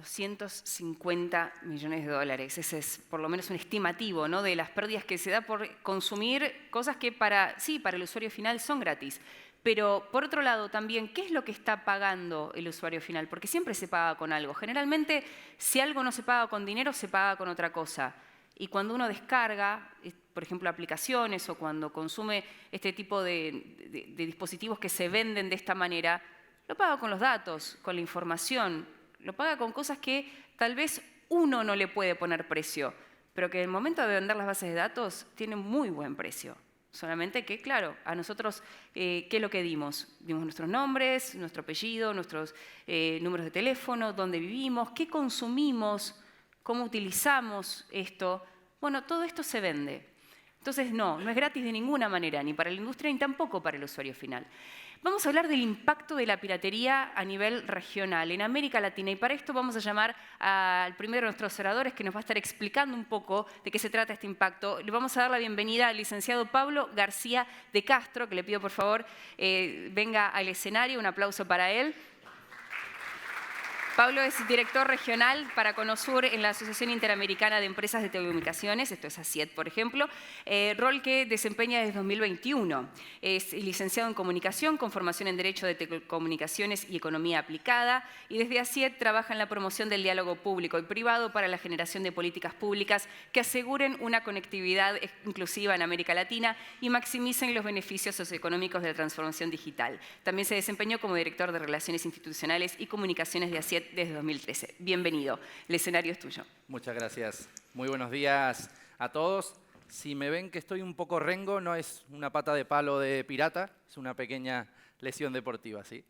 250 millones de dólares. Ese es por lo menos un estimativo, ¿no?, de las pérdidas que se da por consumir cosas que sí, para el usuario final son gratis. Pero, por otro lado, también, ¿qué es lo que está pagando el usuario final? Porque siempre se paga con algo. Generalmente, si algo no se paga con dinero, se paga con otra cosa. Y cuando uno descarga, por ejemplo, aplicaciones o cuando consume este tipo de dispositivos que se venden de esta manera, lo paga con los datos, con la información, lo paga con cosas que tal vez uno no le puede poner precio, pero que en el momento de vender las bases de datos tienen muy buen precio. Solamente que, claro, a nosotros, ¿qué es lo que dimos? Dimos nuestros nombres, nuestro apellido, nuestros números de teléfono, dónde vivimos, qué consumimos, cómo utilizamos esto. Bueno, todo esto se vende. Entonces, no es gratis de ninguna manera, ni para la industria ni tampoco para el usuario final. Vamos a hablar del impacto de la piratería a nivel regional, en América Latina, y para esto vamos a llamar al primero de nuestros oradores que nos va a estar explicando un poco de qué se trata este impacto. Le vamos a dar la bienvenida al licenciado Pablo García de Castro, que le pido por favor venga al escenario. Un aplauso para él. Pablo es director regional para Conosur en la Asociación Interamericana de Empresas de Telecomunicaciones, esto es ASIET, por ejemplo, rol que desempeña desde 2021. Es licenciado en Comunicación, con formación en Derecho de Telecomunicaciones y Economía Aplicada, y desde ASIET trabaja en la promoción del diálogo público y privado para la generación de políticas públicas que aseguren una conectividad inclusiva en América Latina y maximicen los beneficios socioeconómicos de la transformación digital. También se desempeñó como director de Relaciones Institucionales y Comunicaciones de ASIET desde 2013. Bienvenido, el escenario es tuyo. Muchas gracias. Muy buenos días a todos. Si me ven que estoy un poco rengo, no es una pata de palo de pirata, es una pequeña lesión deportiva, ¿sí?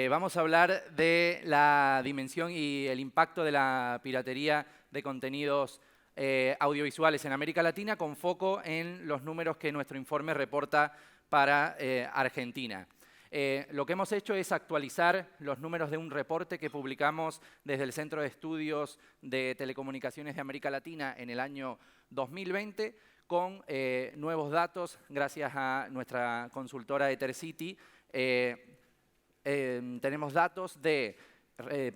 Vamos a hablar de la dimensión y el impacto de la piratería de contenidos audiovisuales en América Latina, con foco en los números que nuestro informe reporta para Argentina. Lo que hemos hecho es actualizar los números de un reporte que publicamos desde el Centro de Estudios de Telecomunicaciones de América Latina en el año 2020 con nuevos datos gracias a nuestra consultora Ethercity. Tenemos datos de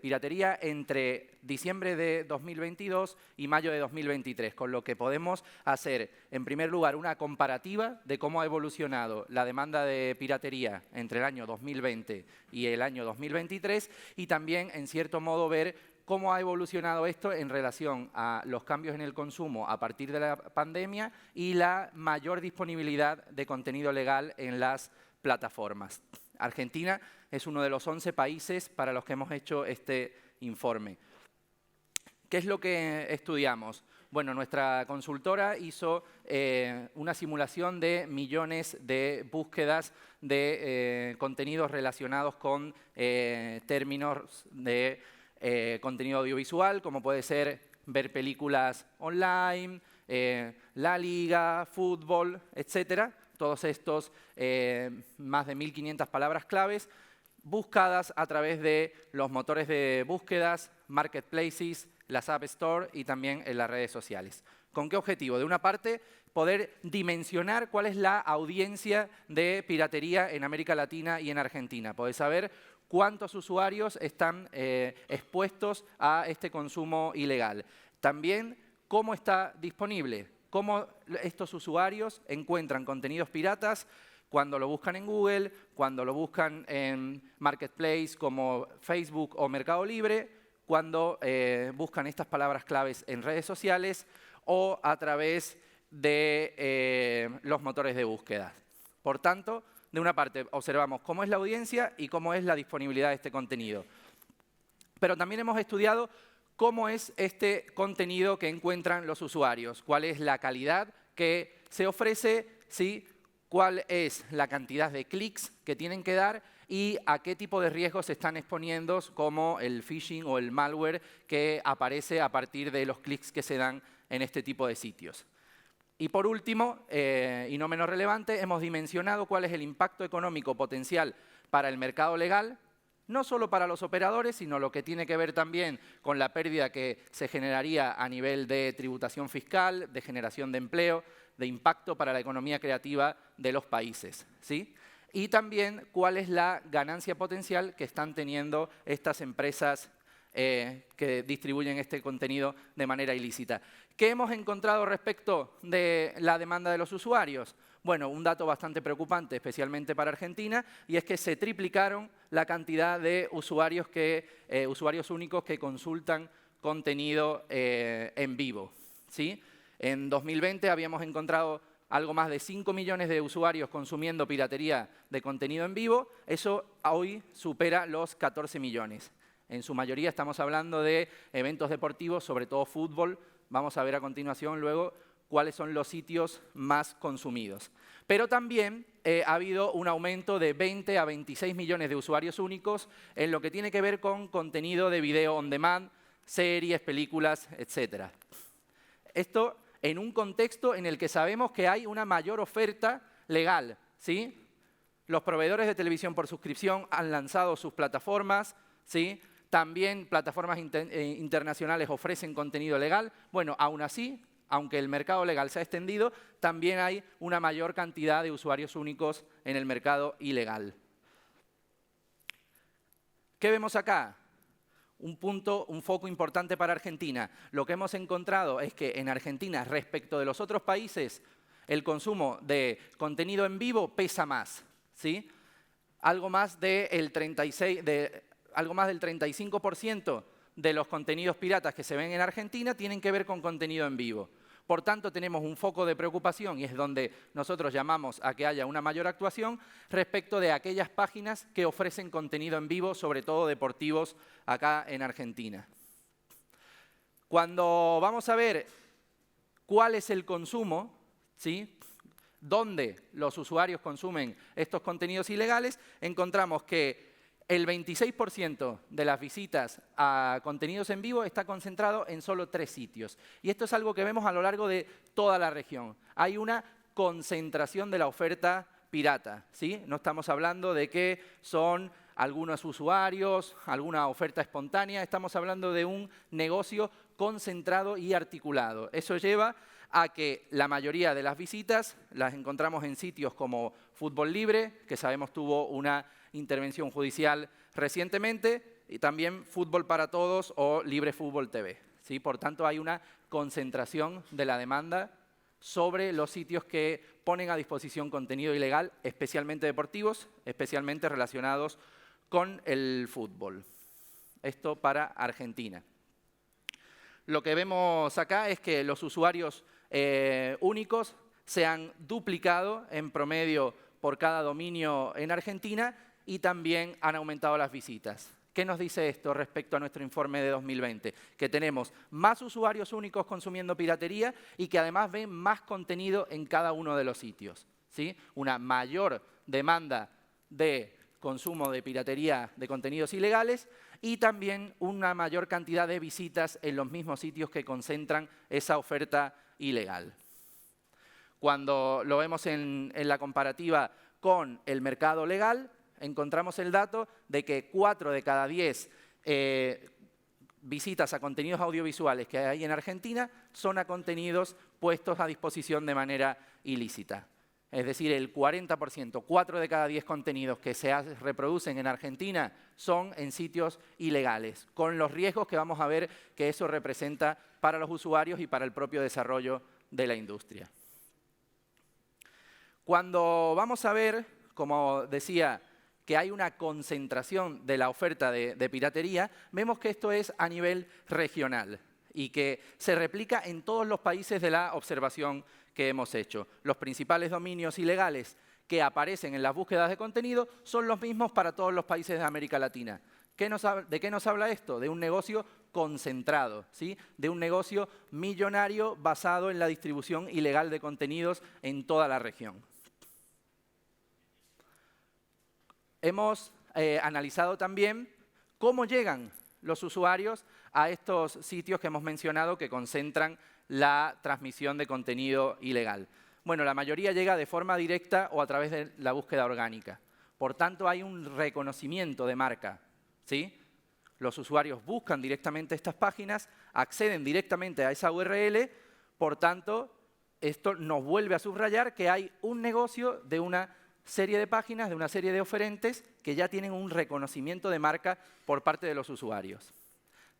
piratería entre diciembre de 2022 y mayo de 2023, con lo que podemos hacer, en primer lugar, una comparativa de cómo ha evolucionado la demanda de piratería entre el año 2020 y el año 2023 y también, en cierto modo, ver cómo ha evolucionado esto en relación a los cambios en el consumo a partir de la pandemia y la mayor disponibilidad de contenido legal en las plataformas. Argentina es uno de los 11 países para los que hemos hecho este informe. ¿Qué es lo que estudiamos? Bueno, nuestra consultora hizo una simulación de millones de búsquedas de contenidos relacionados con términos de contenido audiovisual, como puede ser ver películas online, la liga, fútbol, etcétera. Todos estos más de 1.500 palabras claves buscadas a través de los motores de búsquedas, marketplaces, las App Store y también en las redes sociales. ¿Con qué objetivo? De una parte, poder dimensionar cuál es la audiencia de piratería en América Latina y en Argentina. Poder saber cuántos usuarios están expuestos a este consumo ilegal. También, cómo está disponible, cómo estos usuarios encuentran contenidos piratas cuando lo buscan en Google, cuando lo buscan en Marketplace como Facebook o Mercado Libre, cuando buscan estas palabras claves en redes sociales o a través de los motores de búsqueda. Por tanto, de una parte observamos cómo es la audiencia y cómo es la disponibilidad de este contenido. Pero también hemos estudiado cómo es este contenido que encuentran los usuarios, cuál es la calidad que se ofrece, ¿sí?, cuál es la cantidad de clics que tienen que dar y a qué tipo de riesgos se están exponiendo, como el phishing o el malware que aparece a partir de los clics que se dan en este tipo de sitios. Y por último, y no menos relevante, hemos dimensionado cuál es el impacto económico potencial para el mercado legal, no solo para los operadores, sino lo que tiene que ver también con la pérdida que se generaría a nivel de tributación fiscal, de generación de empleo, de impacto para la economía creativa de los países, ¿sí? Y también cuál es la ganancia potencial que están teniendo estas empresas que distribuyen este contenido de manera ilícita. ¿Qué hemos encontrado respecto de la demanda de los usuarios? Bueno, un dato bastante preocupante, especialmente para Argentina, y es que se triplicaron la cantidad de usuarios únicos que consultan contenido en vivo, ¿sí? En 2020 habíamos encontrado algo más de 5 millones de usuarios consumiendo piratería de contenido en vivo. Eso hoy supera los 14 millones. En su mayoría estamos hablando de eventos deportivos, sobre todo fútbol. Vamos a ver a continuación luego cuáles son los sitios más consumidos. Pero también ha habido un aumento de 20 a 26 millones de usuarios únicos en lo que tiene que ver con contenido de video on demand, series, películas, etc. Esto en un contexto en el que sabemos que hay una mayor oferta legal, ¿sí? Los proveedores de televisión por suscripción han lanzado sus plataformas, ¿sí? También plataformas internacionales ofrecen contenido legal. Bueno, aún así, aunque el mercado legal se ha extendido, también hay una mayor cantidad de usuarios únicos en el mercado ilegal. ¿Qué vemos acá? Un foco importante para Argentina. Lo que hemos encontrado es que en Argentina, respecto de los otros países, el consumo de contenido en vivo pesa más, ¿sí? Algo más del 35% de los contenidos piratas que se ven en Argentina tienen que ver con contenido en vivo. Por tanto, tenemos un foco de preocupación y es donde nosotros llamamos a que haya una mayor actuación respecto de aquellas páginas que ofrecen contenido en vivo, sobre todo deportivos, acá en Argentina. Cuando vamos a ver cuál es el consumo, ¿sí?, dónde los usuarios consumen estos contenidos ilegales, encontramos que el 26% de las visitas a contenidos en vivo está concentrado en solo 3 sitios. Y esto es algo que vemos a lo largo de toda la región. Hay una concentración de la oferta pirata, ¿sí? No estamos hablando de que son algunos usuarios, alguna oferta espontánea. Estamos hablando de un negocio concentrado y articulado. Eso lleva a que la mayoría de las visitas las encontramos en sitios como Fútbol Libre, que sabemos tuvo una intervención judicial recientemente, y también Fútbol para Todos o Libre Fútbol TV, ¿sí? Por tanto, hay una concentración de la demanda sobre los sitios que ponen a disposición contenido ilegal, especialmente deportivos, especialmente relacionados con el fútbol. Esto para Argentina. Lo que vemos acá es que los usuarios únicos se han duplicado en promedio por cada dominio en Argentina y también han aumentado las visitas. ¿Qué nos dice esto respecto a nuestro informe de 2020? Que tenemos más usuarios únicos consumiendo piratería y que además ven más contenido en cada uno de los sitios, ¿sí? Una mayor demanda de consumo de piratería de contenidos ilegales y también una mayor cantidad de visitas en los mismos sitios que concentran esa oferta ilegal. Cuando lo vemos en la comparativa con el mercado legal, encontramos el dato de que 4 de cada 10 visitas a contenidos audiovisuales que hay en Argentina son a contenidos puestos a disposición de manera ilícita. Es decir, el 40%, 4 de cada 10 contenidos que se reproducen en Argentina son en sitios ilegales, con los riesgos que vamos a ver que eso representa para los usuarios y para el propio desarrollo de la industria. Cuando vamos a ver, como decía, que hay una concentración de la oferta de piratería, vemos que esto es a nivel regional y que se replica en todos los países de la observación que hemos hecho. Los principales dominios ilegales que aparecen en las búsquedas de contenido son los mismos para todos los países de América Latina. ¿De qué nos habla esto? De un negocio concentrado, ¿sí? De un negocio millonario basado en la distribución ilegal de contenidos en toda la región. Hemos analizado también cómo llegan los usuarios a estos sitios que hemos mencionado que concentran la transmisión de contenido ilegal. Bueno, la mayoría llega de forma directa o a través de la búsqueda orgánica. Por tanto, hay un reconocimiento de marca, ¿sí? Los usuarios buscan directamente estas páginas, acceden directamente a esa URL, por tanto, esto nos vuelve a subrayar que hay un negocio de una serie de páginas, de una serie de oferentes que ya tienen un reconocimiento de marca por parte de los usuarios.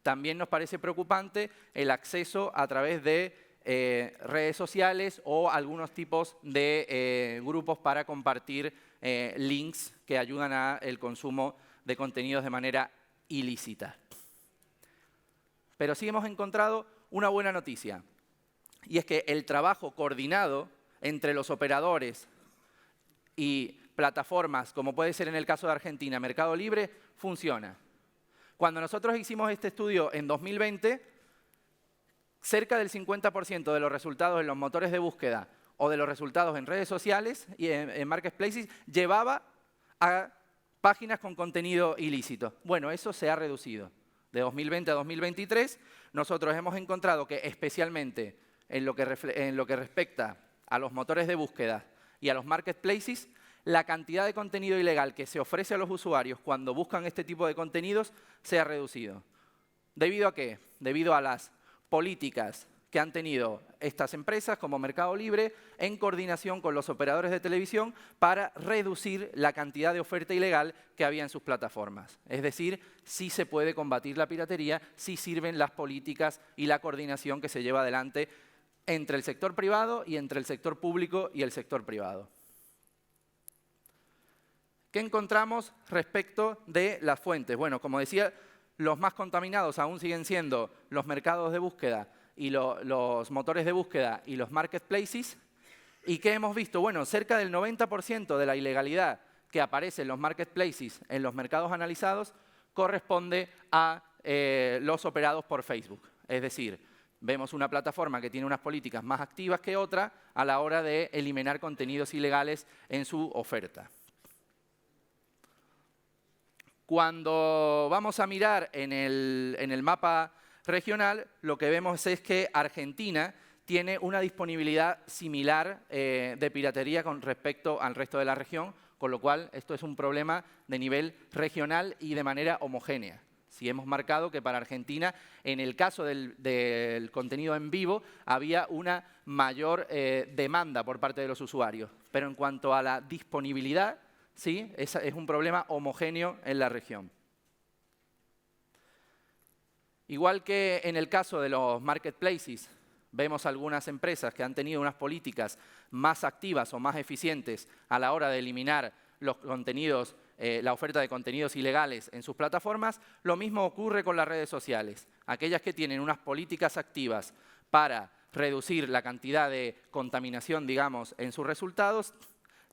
También nos parece preocupante el acceso a través de redes sociales o algunos tipos de grupos para compartir links que ayudan al consumo de contenidos de manera ilícita. Pero sí hemos encontrado una buena noticia, y es que el trabajo coordinado entre los operadores y plataformas, como puede ser en el caso de Argentina, Mercado Libre, funciona. Cuando nosotros hicimos este estudio en 2020, cerca del 50% de los resultados en los motores de búsqueda o de los resultados en redes sociales y en marketplaces llevaba a páginas con contenido ilícito. Bueno, eso se ha reducido. De 2020 a 2023, nosotros hemos encontrado que especialmente en lo que respecta a los motores de búsqueda y a los marketplaces, la cantidad de contenido ilegal que se ofrece a los usuarios cuando buscan este tipo de contenidos se ha reducido. ¿Debido a qué? Debido a las políticas que han tenido estas empresas como Mercado Libre en coordinación con los operadores de televisión para reducir la cantidad de oferta ilegal que había en sus plataformas. Es decir, sí se puede combatir la piratería, sí sirven las políticas y la coordinación que se lleva adelante entre el sector privado y entre el sector público y el sector privado. ¿Qué encontramos respecto de las fuentes? Bueno, como decía, los más contaminados aún siguen siendo los mercados de búsqueda y los motores de búsqueda y los marketplaces. ¿Y qué hemos visto? Bueno, cerca del 90% de la ilegalidad que aparece en los marketplaces, en los mercados analizados, corresponde a los operados por Facebook. Es decir, vemos una plataforma que tiene unas políticas más activas que otra a la hora de eliminar contenidos ilegales en su oferta. Cuando vamos a mirar en el mapa regional, lo que vemos es que Argentina tiene una disponibilidad similar de piratería con respecto al resto de la región, con lo cual esto es un problema de nivel regional y de manera homogénea. Sí hemos marcado que para Argentina, en el caso del contenido en vivo, había una mayor demanda por parte de los usuarios. Pero en cuanto a la disponibilidad, sí, es un problema homogéneo en la región. Igual que en el caso de los marketplaces, vemos algunas empresas que han tenido unas políticas más activas o más eficientes a la hora de eliminar los contenidos, la oferta de contenidos ilegales en sus plataformas. Lo mismo ocurre con las redes sociales. Aquellas que tienen unas políticas activas para reducir la cantidad de contaminación, digamos, en sus resultados,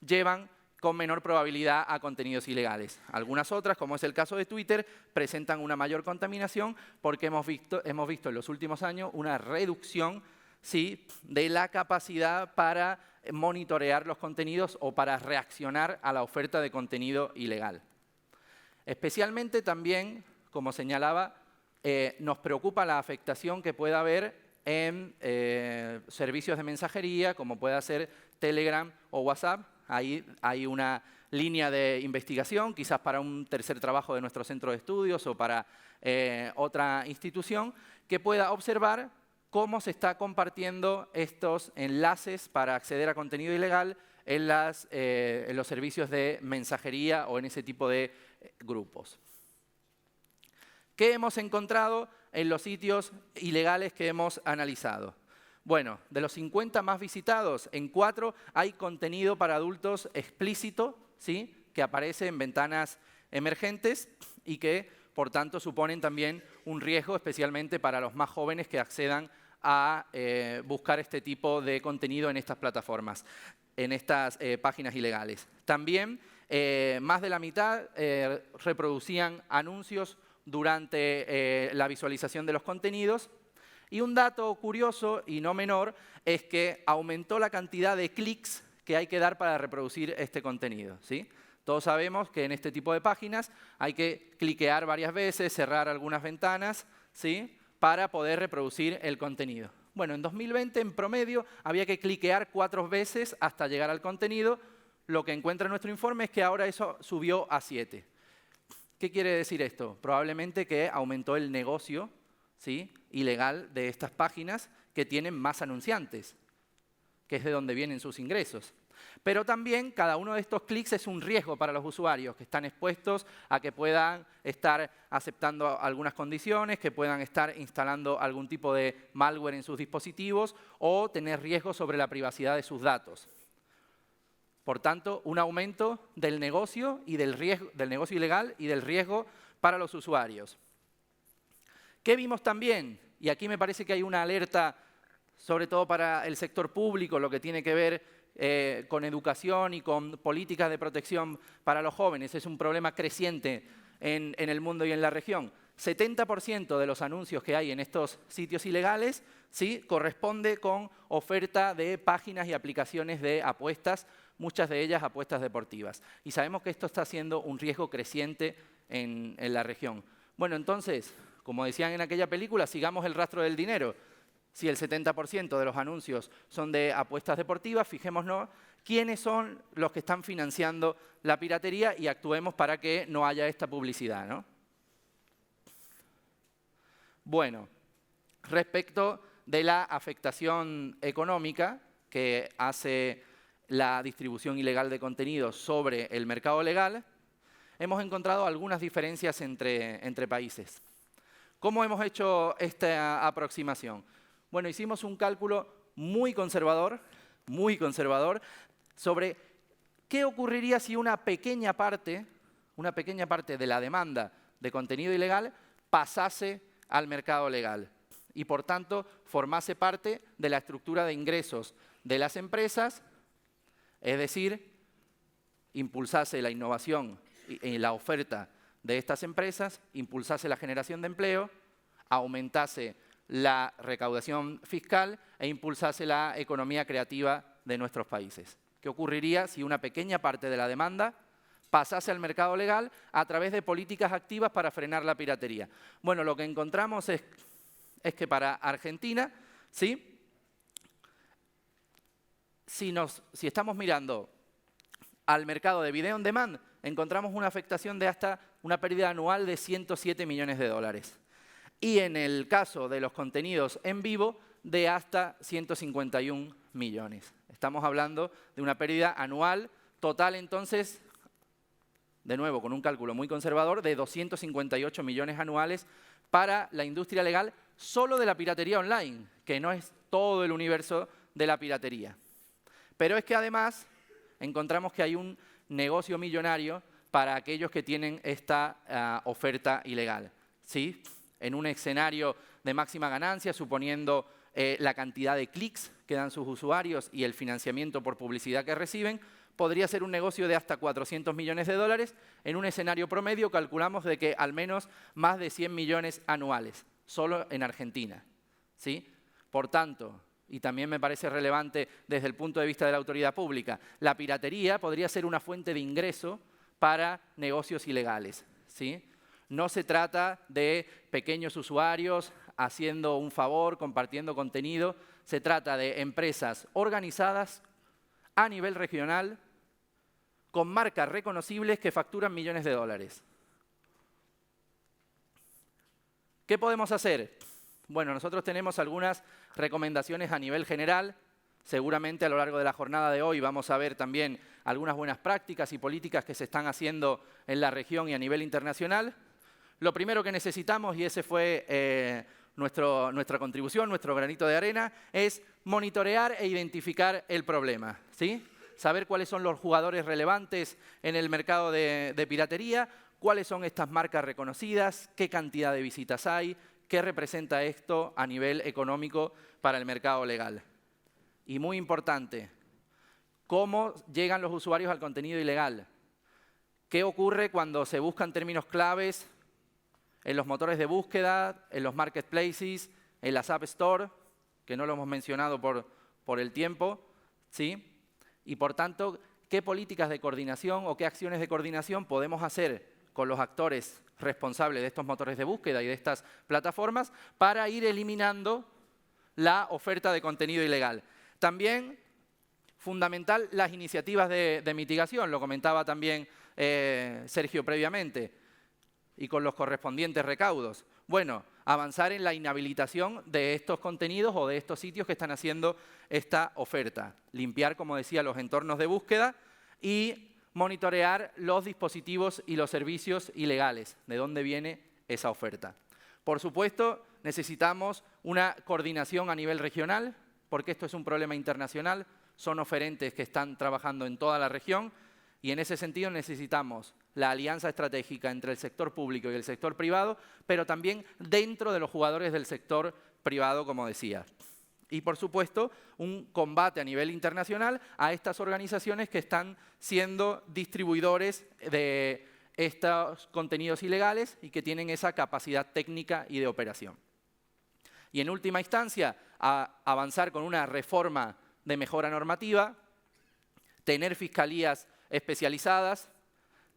llevan con menor probabilidad a contenidos ilegales. Algunas otras, como es el caso de Twitter, presentan una mayor contaminación porque hemos visto en los últimos años una reducción, ¿sí?, de la capacidad para monitorear los contenidos o para reaccionar a la oferta de contenido ilegal. Especialmente también, como señalaba, nos preocupa la afectación que pueda haber en servicios de mensajería, como pueda ser Telegram o WhatsApp. Ahí hay una línea de investigación, quizás para un tercer trabajo de nuestro centro de estudios o para otra institución, que pueda observar cómo se está compartiendo estos enlaces para acceder a contenido ilegal en los servicios de mensajería o en ese tipo de grupos. ¿Qué hemos encontrado en los sitios ilegales que hemos analizado? Bueno, de los 50 más visitados, en 4 hay contenido para adultos explícito, ¿sí?, que aparece en ventanas emergentes y que, por tanto, suponen también un riesgo, especialmente para los más jóvenes que accedan a buscar este tipo de contenido en estas plataformas, en estas páginas ilegales. También, más de la mitad reproducían anuncios durante la visualización de los contenidos. Y un dato curioso y no menor es que aumentó la cantidad de clics que hay que dar para reproducir este contenido, ¿sí? Todos sabemos que en este tipo de páginas hay que cliquear varias veces, cerrar algunas ventanas, ¿sí?, para poder reproducir el contenido. Bueno, en 2020, en promedio, había que cliquear 4 veces hasta llegar al contenido. Lo que encuentra nuestro informe es que ahora eso subió a 7. ¿Qué quiere decir esto? Probablemente que aumentó el negocio, ¿sí?, ilegal de estas páginas que tienen más anunciantes, que es de donde vienen sus ingresos. Pero también cada uno de estos clics es un riesgo para los usuarios que están expuestos a que puedan estar aceptando algunas condiciones, que puedan estar instalando algún tipo de malware en sus dispositivos o tener riesgos sobre la privacidad de sus datos. Por tanto, un aumento del negocio y del negocio ilegal y del riesgo para los usuarios. ¿Qué vimos también? Y aquí me parece que hay una alerta, sobre todo para el sector público, lo que tiene que ver con educación y con políticas de protección para los jóvenes. Es un problema creciente en el mundo y en la región. 70% de los anuncios que hay en estos sitios ilegales, ¿sí?, corresponde con oferta de páginas y aplicaciones de apuestas, muchas de ellas apuestas deportivas. Y sabemos que esto está siendo un riesgo creciente en la región. Bueno, entonces, como decían en aquella película, sigamos el rastro del dinero. Si el 70% de los anuncios son de apuestas deportivas, fijémonos quiénes son los que están financiando la piratería y actuemos para que no haya esta publicidad, ¿no? Bueno, respecto de la afectación económica que hace la distribución ilegal de contenidos sobre el mercado legal, hemos encontrado algunas diferencias entre países. ¿Cómo hemos hecho esta aproximación? Bueno, hicimos un cálculo muy conservador, sobre qué ocurriría si una pequeña parte de la demanda de contenido ilegal pasase al mercado legal y, por tanto, formase parte de la estructura de ingresos de las empresas, es decir, impulsase la innovación y la oferta de estas empresas, impulsase la generación de empleo, aumentase la recaudación fiscal e impulsase la economía creativa de nuestros países. ¿Qué ocurriría si una pequeña parte de la demanda pasase al mercado legal a través de políticas activas para frenar la piratería? Bueno, lo que encontramos es que para Argentina, ¿sí?, si estamos mirando al mercado de video on demand, encontramos una afectación de hasta una pérdida anual de 107 millones de dólares. Y en el caso de los contenidos en vivo, de hasta 151 millones. Estamos hablando de una pérdida anual total, entonces, de nuevo, con un cálculo muy conservador, de 258 millones anuales para la industria legal solo de la piratería online, que no es todo el universo de la piratería. Pero es que además encontramos que hay un negocio millonario para aquellos que tienen esta oferta ilegal, ¿sí? En un escenario de máxima ganancia, suponiendo la cantidad de clics que dan sus usuarios y el financiamiento por publicidad que reciben, podría ser un negocio de hasta 400 millones de dólares. En un escenario promedio calculamos de que al menos más de 100 millones anuales, solo en Argentina, ¿sí? Por tanto, y también me parece relevante desde el punto de vista de la autoridad pública, la piratería podría ser una fuente de ingreso para negocios ilegales, ¿sí? No se trata de pequeños usuarios haciendo un favor, compartiendo contenido. Se trata de empresas organizadas a nivel regional con marcas reconocibles que facturan millones de dólares. ¿Qué podemos hacer? Bueno, nosotros tenemos algunas recomendaciones a nivel general. Seguramente a lo largo de la jornada de hoy vamos a ver también algunas buenas prácticas y políticas que se están haciendo en la región y a nivel internacional. Lo primero que necesitamos, y ese fue nuestra contribución, nuestro granito de arena, es monitorear e identificar el problema, ¿sí? Saber cuáles son los jugadores relevantes en el mercado de piratería, cuáles son estas marcas reconocidas, qué cantidad de visitas hay, qué representa esto a nivel económico para el mercado legal. Y muy importante, cómo llegan los usuarios al contenido ilegal. ¿Qué ocurre cuando se buscan términos claves en los motores de búsqueda, en los marketplaces, en las App Store, que no lo hemos mencionado por el tiempo, ¿sí? Y por tanto, ¿qué políticas de coordinación o qué acciones de coordinación podemos hacer con los actores responsables de estos motores de búsqueda y de estas plataformas para ir eliminando la oferta de contenido ilegal? También, fundamental, las iniciativas de mitigación, lo comentaba también Sergio previamente, y con los correspondientes recaudos. Bueno, avanzar en la inhabilitación de estos contenidos o de estos sitios que están haciendo esta oferta. Limpiar, como decía, los entornos de búsqueda y monitorear los dispositivos y los servicios ilegales, de dónde viene esa oferta. Por supuesto, necesitamos una coordinación a nivel regional, porque esto es un problema internacional, son oferentes que están trabajando en toda la región y en ese sentido necesitamos la alianza estratégica entre el sector público y el sector privado, pero también dentro de los jugadores del sector privado, como decía. Y, por supuesto, un combate a nivel internacional a estas organizaciones que están siendo distribuidores de estos contenidos ilegales y que tienen esa capacidad técnica y de operación. Y, en última instancia, avanzar con una reforma de mejora normativa, tener fiscalías especializadas,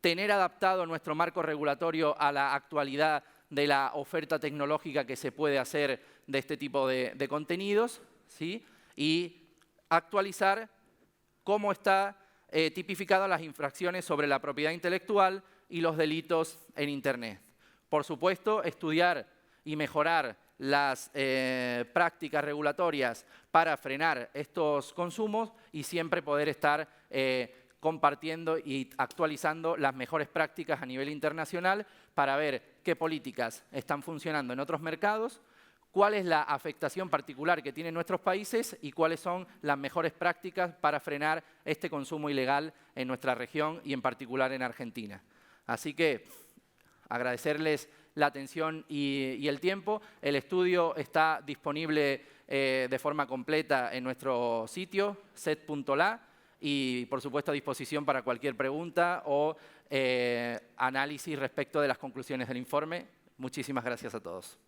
tener adaptado nuestro marco regulatorio a la actualidad de la oferta tecnológica que se puede hacer de este tipo de contenidos, ¿sí? Y actualizar cómo está tipificadas las infracciones sobre la propiedad intelectual y los delitos en Internet. Por supuesto, estudiar y mejorar las prácticas regulatorias para frenar estos consumos y siempre poder estar compartiendo y actualizando las mejores prácticas a nivel internacional para ver qué políticas están funcionando en otros mercados, cuál es la afectación particular que tienen nuestros países y cuáles son las mejores prácticas para frenar este consumo ilegal en nuestra región y en particular en Argentina. Así que agradecerles la atención y el tiempo. El estudio está disponible de forma completa en nuestro sitio, set.la, y por supuesto a disposición para cualquier pregunta o análisis respecto de las conclusiones del informe. Muchísimas gracias a todos.